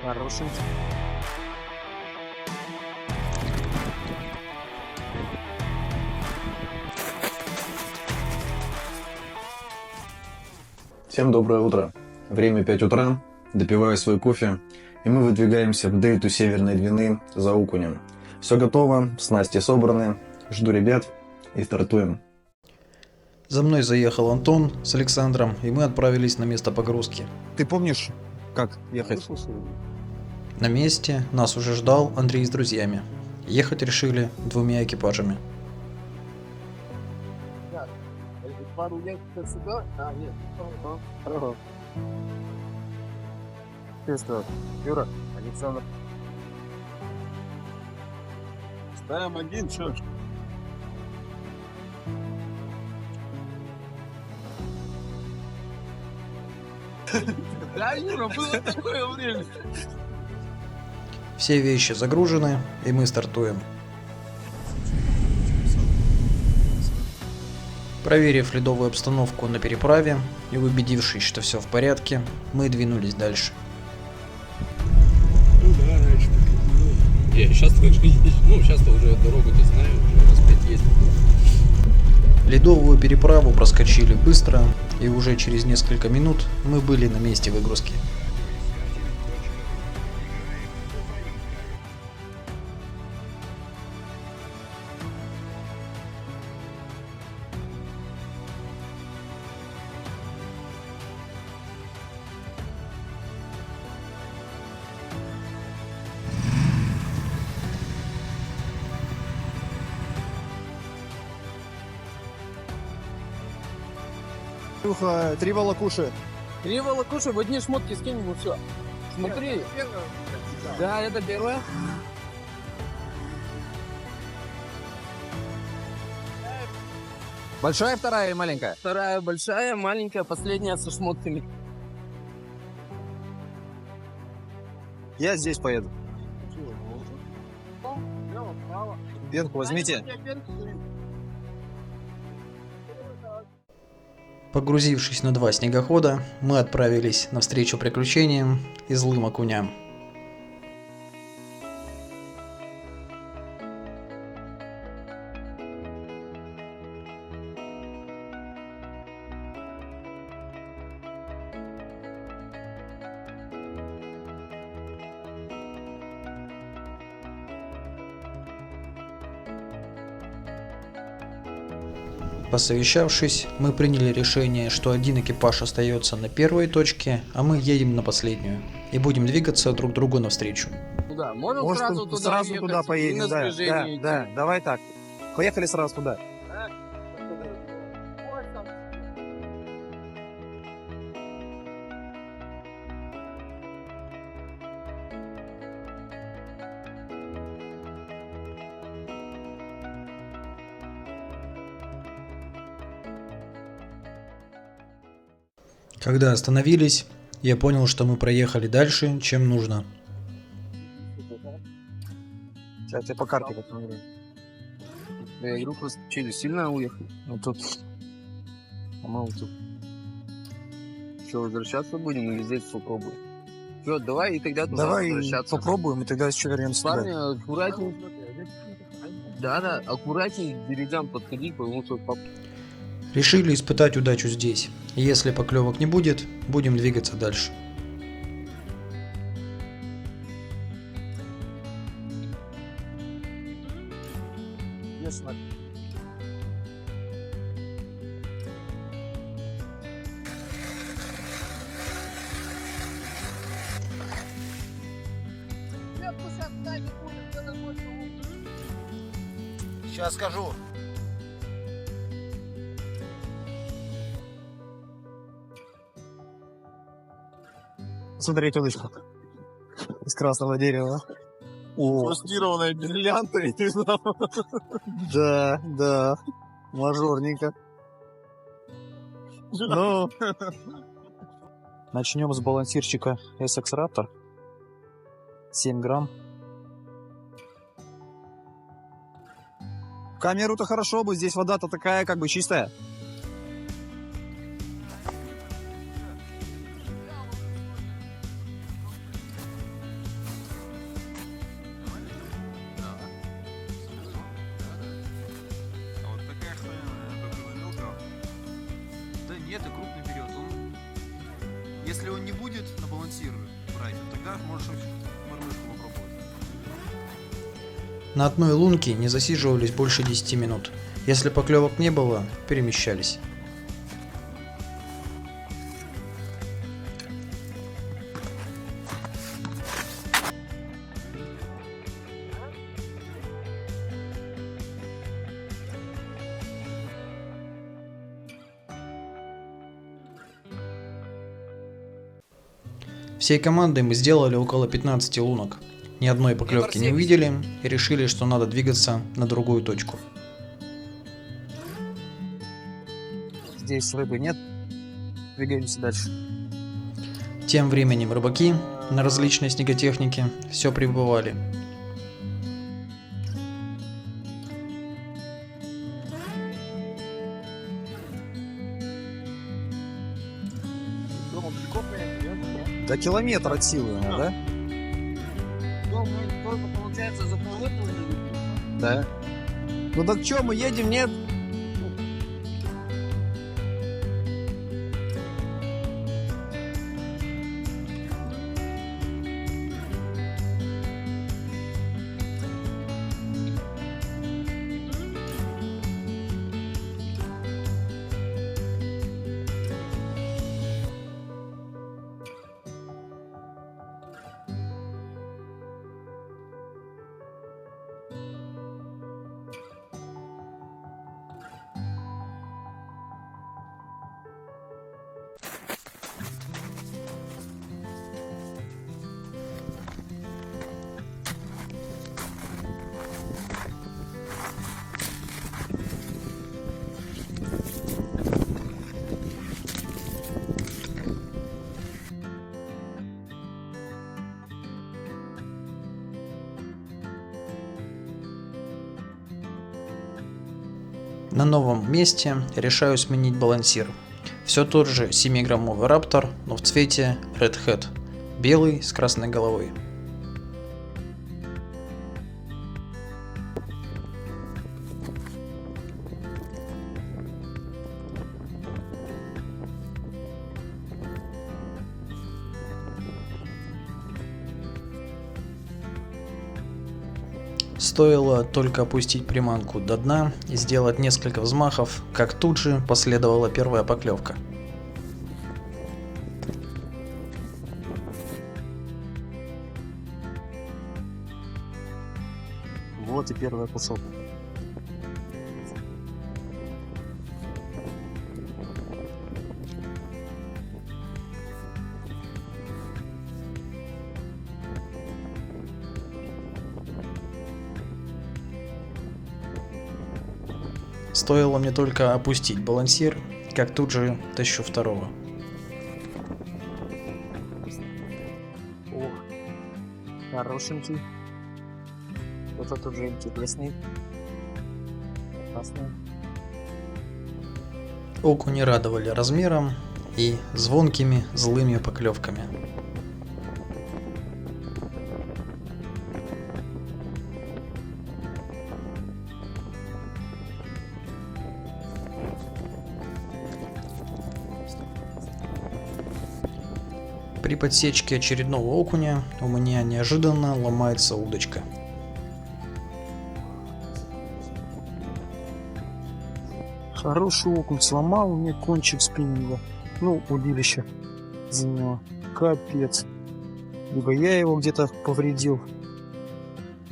Хороший. Всем доброе утро. Время 5 утра, допиваю свой кофе, и мы выдвигаемся в дельту Северной Двины за окунем. Все готово, снасти собраны, жду ребят и стартуем. За мной заехал Антон с Александром, и мы отправились на место погрузки. Ты помнишь, как ехать? На месте нас уже ждал Андрей с друзьями. Ехать решили 2 экипажами. Пару лет сюда? А, нет. Честно, Юра, Александр. Ставим один, что ж. Да, Юра, было такое время. Все вещи загружены, и мы стартуем. Проверив ледовую обстановку на переправе и убедившись, что все в порядке, мы двинулись дальше. Ну да, раньше так и было. Я сейчас так же ездишь. Ну, сейчас-то уже дорогу-то знаю, уже раз 5 ездил. Ледовую переправу проскочили быстро, и уже через несколько минут мы были на месте выгрузки. Илюха, 3 волокуши. 3 волокуши, в одни шмотки скинем и все. Смотри. Да, это первое. Большая, вторая и маленькая? Вторая большая, маленькая, последняя со шмотками. Я здесь поеду. Пенку возьмите. Погрузившись на 2 снегохода, мы отправились навстречу приключениям и злым окуням. Посовещавшись, мы приняли решение, что один экипаж остается на первой точке, а мы едем на последнюю и будем двигаться друг другу навстречу. Куда? Можем Может, сразу туда сразу ехать туда и поедем, на да, сближение да, идти. давай так. Поехали сразу туда. Когда остановились, я понял, что мы проехали дальше, чем нужно. Сейчас я по карте посмотрю. Да, я говорю, просто через сильно уехали. Ну тут. По-моему, тут. Что, возвращаться будем или здесь попробуем? Все, давай и тогда туда Давай возвращаться. попробуем, и тогда еще вернемся Парни, туда. аккуратней. Да, аккуратней к берегам подходить, потому что Решили испытать удачу здесь. Если поклевок не будет, будем двигаться дальше. ясно. Сейчас скажу. Смотрите, удочка. Из красного дерева. О, Пластированная бриллианты. да, мажорненько. Ну, начнем с балансирчика SX Raptor. 7 грамм. В камеру-то хорошо бы, здесь вода-то такая как бы чистая. Да нет, и крупный берет. Если он не будет на балансир брать, тогда можешь мормышку попробовать. На одной лунке не засиживались больше 10 минут. Если поклевок не было, перемещались. Всей командой мы сделали около 15 лунок. Ни одной поклевки не увидели и решили, что надо двигаться на другую точку. Здесь рыбы нет. Двигаемся дальше. Тем временем рыбаки на различной снеготехнике все прибывали. До километра от силы, да? Получается, за полгода. Да. Ну так что, мы едем, нет? На новом месте решаю сменить балансир. Все тот же 7-граммовый Раптор, но в цвете Red Hat, белый с красной головой. Стоило только опустить приманку до дна и сделать несколько взмахов, как тут же последовала первая поклевка. Вот и первый кусок. Стоило мне только опустить балансир, как тут же тащу второго. Ох, хорошенький. Вот этот уже интересный. Красный. Окуни радовали размером и звонкими злыми поклевками. При подсечке очередного окуня у меня неожиданно ломается удочка. Хороший окунь сломал мне кончик спиннинга. Ну, удилище за него. Капец. Либо я его где-то повредил,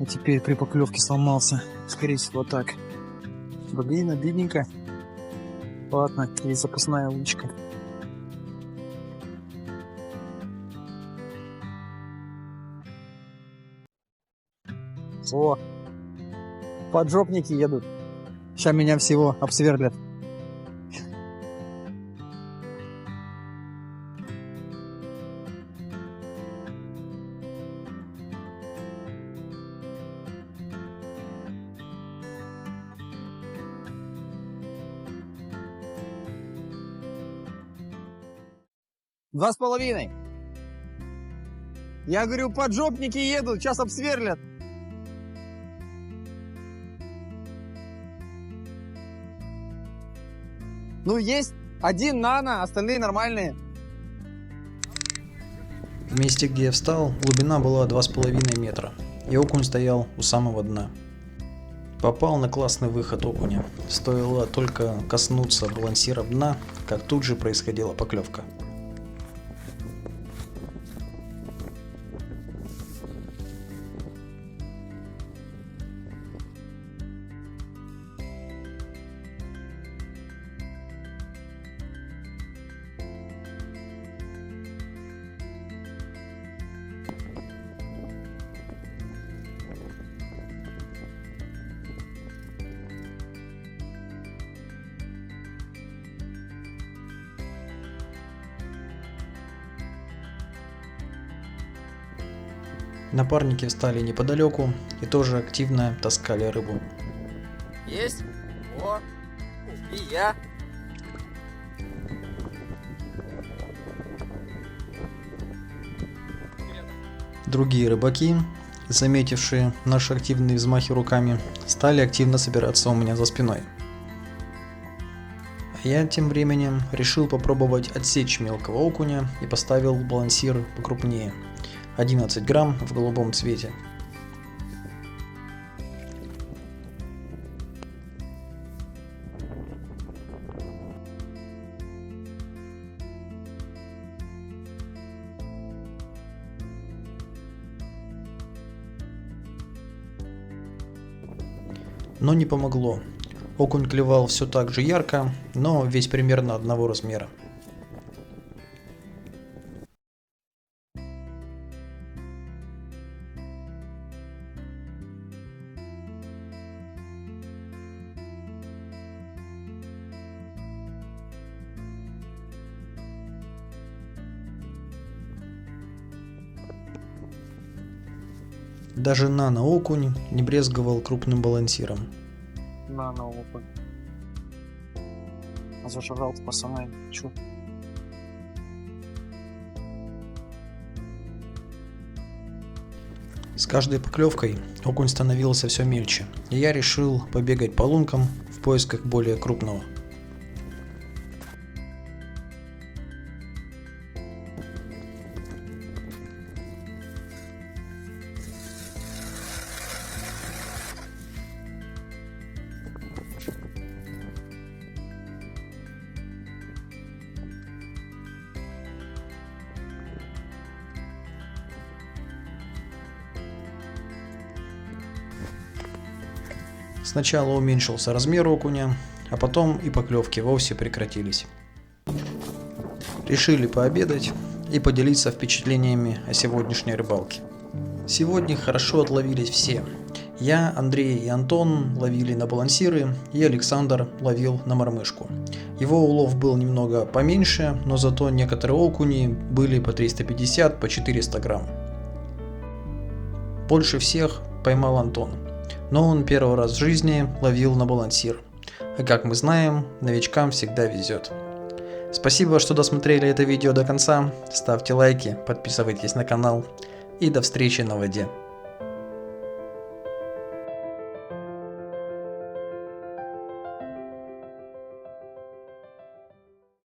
и теперь при поклевке сломался. Скорее всего так. Блин, обидненько. Ладно, и запасная удочка. О, поджопники едут. Сейчас меня всего обсверлят. 2,5. Я говорю, поджопники едут, сейчас обсверлят. Ну, есть один нано, остальные нормальные. В месте, где я встал, глубина была 2,5 метра, и окунь стоял у самого дна. Попал на классный выход окуня. Стоило только коснуться балансира дна, как тут же происходила поклевка. Напарники встали неподалеку и тоже активно таскали рыбу. Есть? О, и я. Другие рыбаки, заметившие наши активные взмахи руками, стали активно собираться у меня за спиной. А я тем временем решил попробовать отсечь мелкого окуня и поставил балансир покрупнее. 11 грамм в голубом цвете. Но не помогло. Окунь клевал все так же ярко, но весь примерно одного размера. Даже нано-окунь не брезговал крупным балансиром. Нано-окунь. А зажрал-то пацаны. Чё? С каждой поклевкой окунь становился все мельче, и я решил побегать по лункам в поисках более крупного. Сначала уменьшился размер окуня, а потом и поклевки вовсе прекратились. Решили пообедать и поделиться впечатлениями о сегодняшней рыбалке. Сегодня хорошо отловились все. Я, Андрей и Антон ловили на балансиры, и Александр ловил на мормышку. Его улов был немного поменьше, но зато некоторые окуни были по 350, по 400 грамм. Больше всех поймал Антон, но он первый раз в жизни ловил на балансир. А как мы знаем, новичкам всегда везет. Спасибо, что досмотрели это видео до конца. Ставьте лайки, подписывайтесь на канал и до встречи на воде.